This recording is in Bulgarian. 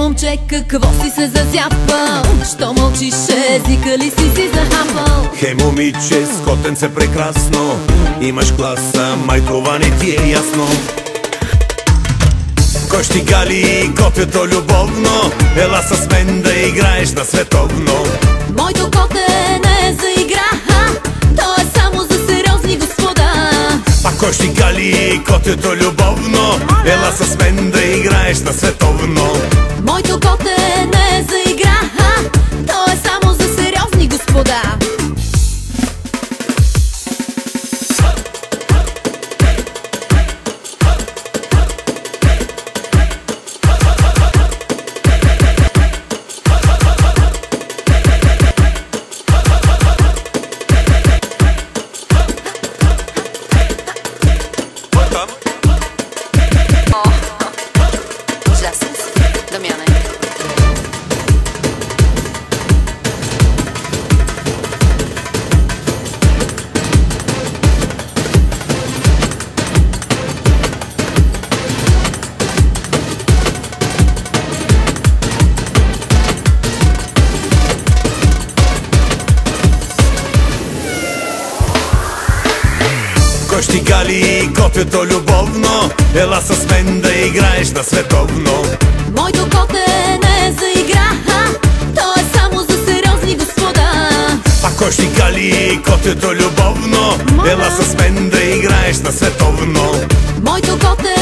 момче, какво си се зазяпал? Що мълчиш, езика ли си захапал? Хей, момиче, с котенце прекрасно, имаш класа, май това не ти е ясно. Кой ще гали котето любовно? Ела с мен да играеш на световно. Моето коте не е за игра, то е само за сериозни господа. А кой ще гали котето любовно? Ела с мен да играеш на световно. Моето коте не е за игра, то е само за сериозни господа. Дамяне. Кой ще гали котето любовно? Ела с мен да играеш на световно. Моето коте не е за игра, то е само за сериозни господа. А кой ще гали котето любовно? Ела с мен да играеш на световно. Моето коте